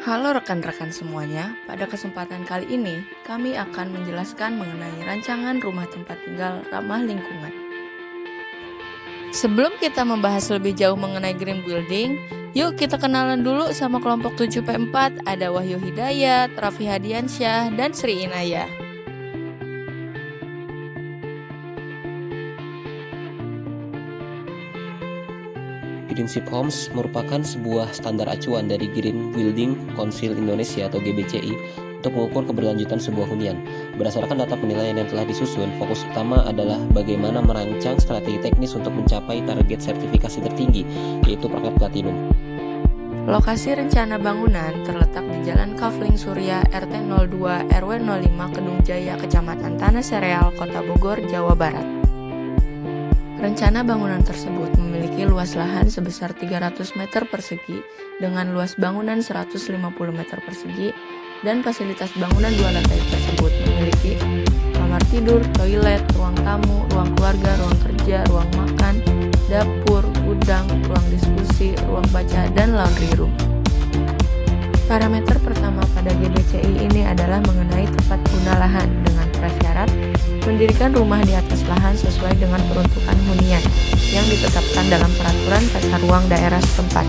Halo rekan-rekan semuanya, pada kesempatan kali ini kami akan menjelaskan mengenai rancangan rumah tempat tinggal ramah lingkungan. Sebelum kita membahas lebih jauh mengenai green building, yuk kita kenalan dulu sama kelompok 7P4, ada Wahyu Hidayat, Raffi Hadiansyah, dan Sri Inayah. Prinsip Homes merupakan sebuah standar acuan dari Green Building Council Indonesia atau GBCI untuk mengukur keberlanjutan sebuah hunian. Berdasarkan data penilaian yang telah disusun, fokus utama adalah bagaimana merancang strategi teknis untuk mencapai target sertifikasi tertinggi, yaitu Perkat Platinum. Lokasi rencana bangunan terletak di Jalan Kafling Surya RT 02 RW 05 Kedung Jaya, Kecamatan Tanah Sereal, Kota Bogor, Jawa Barat. Rencana bangunan tersebut memiliki luas lahan sebesar 300 meter persegi dengan luas bangunan 150 meter persegi dan fasilitas bangunan 2 lantai tersebut memiliki kamar tidur, toilet, ruang tamu, ruang keluarga, ruang kerja, ruang makan, dapur, gudang, ruang diskusi, ruang baca, dan laundry room. Parameter pertama pada GBCI ini adalah mengenai tepat guna lahan dengan prasyarat mendirikan rumah di atas lahan sesuai dengan peruntukan hunian yang ditetapkan dalam peraturan tata ruang daerah setempat.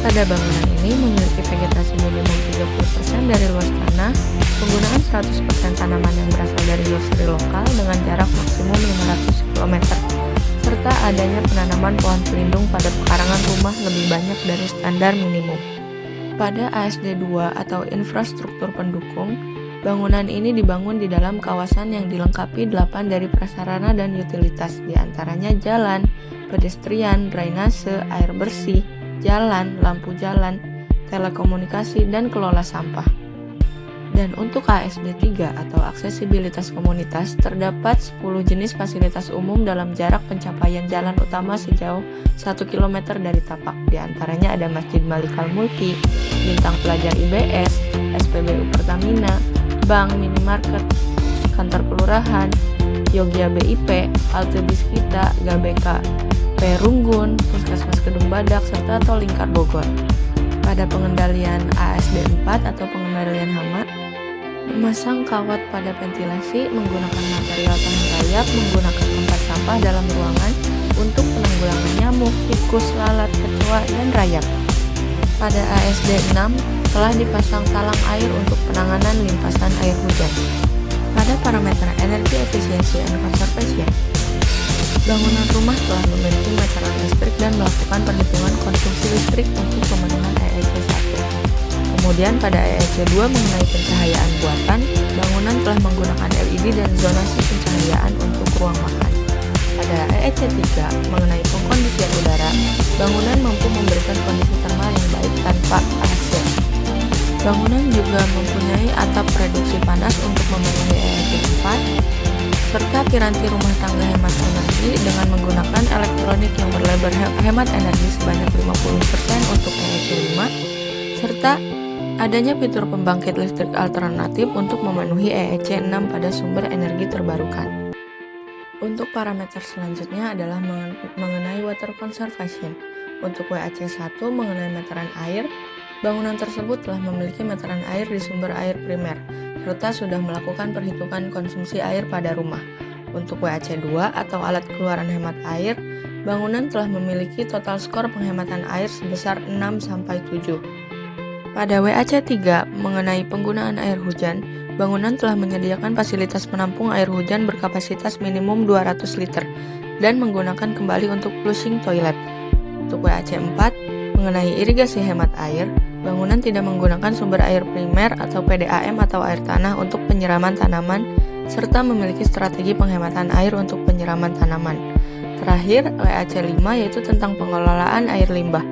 Pada bangunan ini memiliki vegetasi minimum 30% dari luas tanah, penggunaan 100% tanaman yang berasal dari nursery lokal dengan jarak maksimum 500 km, serta adanya penanaman pohon pelindung pada pekarangan rumah lebih banyak dari standar minimum. Pada ASD 2 atau infrastruktur pendukung, bangunan ini dibangun di dalam kawasan yang dilengkapi 8 dari prasarana dan utilitas, diantaranya jalan, pedestrian, drainase, air bersih, jalan, lampu jalan, telekomunikasi, dan kelola sampah. Dan untuk ASD 3 atau aksesibilitas komunitas, terdapat 10 jenis fasilitas umum dalam jarak pencapaian jalan utama sejauh 1 km dari tapak. Diantaranya ada Masjid Malikal Mulki, Bintang Pelajar IBS, SPBU Pertamina, bank, minimarket, kantor kelurahan, Yogya BIP, Halte Biskita, GBK, Perunggun, Puskesmas Kedung Badak, serta Tol Lingkar Bogor. Pada pengendalian ASD 4 atau pengendalian hama, memasang kawat pada ventilasi, menggunakan material tahan rayap, menggunakan tempat sampah dalam ruangan untuk penanggulangan nyamuk, tikus, lalat, kecoa, dan rayap. Pada ASD 6 telah dipasang talang air untuk penanganan limpasan air hujan. Pada parameter energi efisiensi and conservation, bangunan rumah telah memiliki meteran listrik dan melakukan perhitungan konsumsi listrik untuk pemenuhan EEC 1. Kemudian pada EEC 2 mengenai pencahayaan buatan, bangunan telah menggunakan LED dan zonasi pencahayaan untuk ruang makan. Pada EEC 3 mengenai pengkondisian udara, bangunan mampu memberikan kondisi termal yang baik tanpa AC. Bangunan juga mempunyai atap reduksi panas untuk memenuhi EEC 4, serta piranti rumah tangga hemat energi dengan menggunakan elektronik yang berlabel hemat energi sebanyak 50% untuk EEC 5, serta adanya fitur pembangkit listrik alternatif untuk memenuhi EEC 6 pada sumber energi terbarukan. Untuk parameter selanjutnya adalah mengenai water conservation. Untuk WAC 1 mengenai meteran air, bangunan tersebut telah memiliki meteran air di sumber air primer, serta sudah melakukan perhitungan konsumsi air pada rumah. Untuk WAC 2 atau alat keluaran hemat air, bangunan telah memiliki total skor penghematan air sebesar 6-7. Pada WAC 3 mengenai penggunaan air hujan, bangunan telah menyediakan fasilitas penampung air hujan berkapasitas minimum 200 liter dan menggunakan kembali untuk flushing toilet. Untuk WAC 4 mengenai irigasi hemat air, bangunan tidak menggunakan sumber air primer atau PDAM atau air tanah untuk penyiraman tanaman, serta memiliki strategi penghematan air untuk penyiraman tanaman. Terakhir, WAC 5 yaitu tentang pengelolaan air limbah.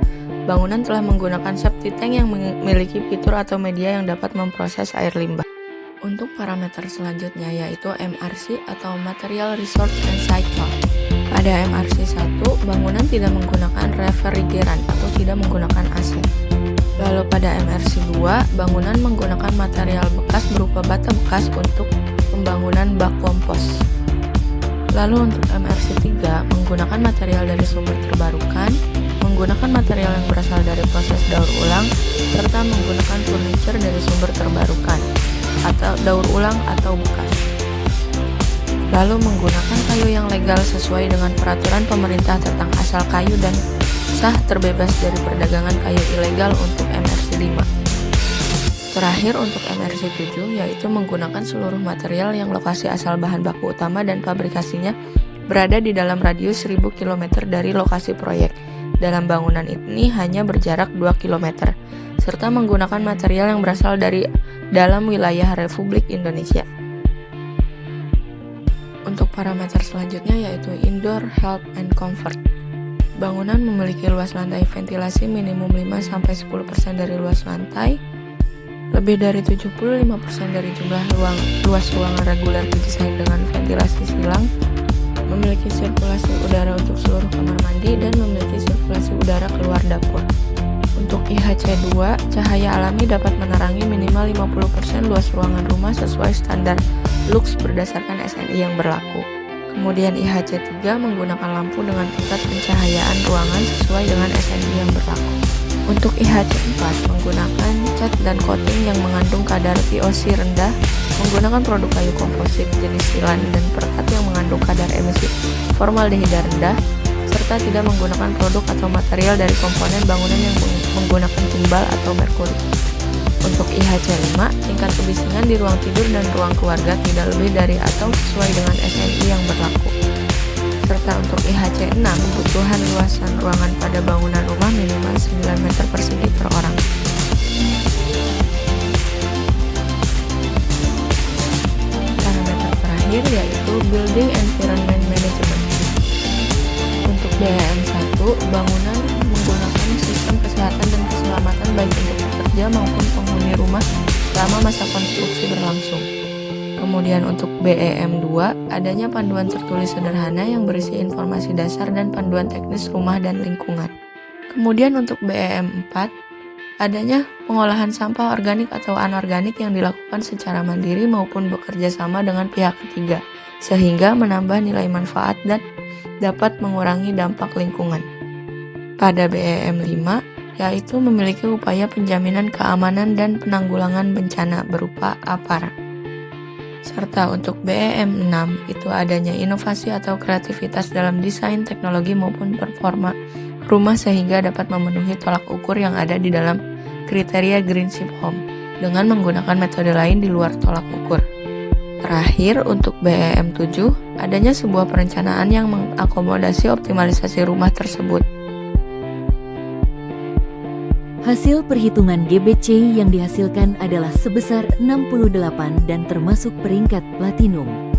Bangunan telah menggunakan septic tank yang memiliki fitur atau media yang dapat memproses air limbah. Untuk parameter selanjutnya yaitu MRC atau Material Resource and Cycle. Pada MRC 1, bangunan tidak menggunakan refrigeran atau tidak menggunakan AC. Lalu pada MRC 2, bangunan menggunakan material bekas berupa bata bekas untuk pembangunan bak kompos. Lalu untuk MRC3 menggunakan material dari sumber terbarukan, menggunakan material yang berasal dari proses daur ulang, serta menggunakan furniture dari sumber terbarukan, atau daur ulang atau bekas. Lalu menggunakan kayu yang legal sesuai dengan peraturan pemerintah tentang asal kayu dan sah terbebas dari perdagangan kayu ilegal untuk MRC5. Terakhir untuk MRC7 yaitu menggunakan seluruh material yang lokasi asal bahan baku utama dan pabrikasinya berada di dalam radius 1000 km dari lokasi proyek. Dalam bangunan ini hanya berjarak 2 km, serta menggunakan material yang berasal dari dalam wilayah Republik Indonesia. Untuk parameter selanjutnya yaitu Indoor Health and Comfort. Bangunan memiliki luas lantai ventilasi minimum 5-10% dari luas lantai, lebih dari 75% dari jumlah luas ruangan reguler didesain dengan ventilasi silang, memiliki sirkulasi udara untuk seluruh kamar mandi, dan memiliki sirkulasi udara keluar dapur. Untuk IHC2, cahaya alami dapat menerangi minimal 50% luas ruangan rumah sesuai standar Lux berdasarkan SNI yang berlaku. Kemudian IHC3 menggunakan lampu dengan tingkat pencahayaan ruangan sesuai dengan SNI yang berlaku. Untuk IHC4 menggunakan cat dan coating yang mengandung kadar VOC rendah, menggunakan produk kayu komposit jenis silan dan perekat yang mengandung kadar emisi formaldehida rendah, serta tidak menggunakan produk atau material dari komponen bangunan yang menggunakan timbal atau merkuri. Untuk IHC5, tingkat kebisingan di ruang tidur dan ruang keluarga tidak lebih dari atau sesuai dengan SNI yang berlaku. Serta untuk IHC6, kebutuhan luasan ruangan pada bangunan rumah minimal 9 meter persegi per orang. Parameter terakhir yaitu Building Environment Management. Untuk BEM1, bangunan menggunakan sistem kesehatan dan keselamatan baik untuk pekerja maupun penghuni rumah selama masa konstruksi berlangsung. Kemudian untuk BEM2, adanya panduan tertulis sederhana yang berisi informasi dasar dan panduan teknis rumah dan lingkungan. Kemudian untuk BEM4, adanya pengolahan sampah organik atau anorganik yang dilakukan secara mandiri maupun bekerja sama dengan pihak ketiga, sehingga menambah nilai manfaat dan dapat mengurangi dampak lingkungan. Pada BEM5, yaitu memiliki upaya penjaminan keamanan dan penanggulangan bencana berupa APAR. Serta untuk BEM6 itu adanya inovasi atau kreativitas dalam desain, teknologi maupun performa rumah sehingga dapat memenuhi tolak ukur yang ada di dalam kriteria Green Ship Home dengan menggunakan metode lain di luar tolak ukur. Terakhir untuk BEM7 adanya sebuah perencanaan yang mengakomodasi optimalisasi rumah tersebut. Hasil perhitungan GBC yang dihasilkan adalah sebesar 68 dan termasuk peringkat platinum.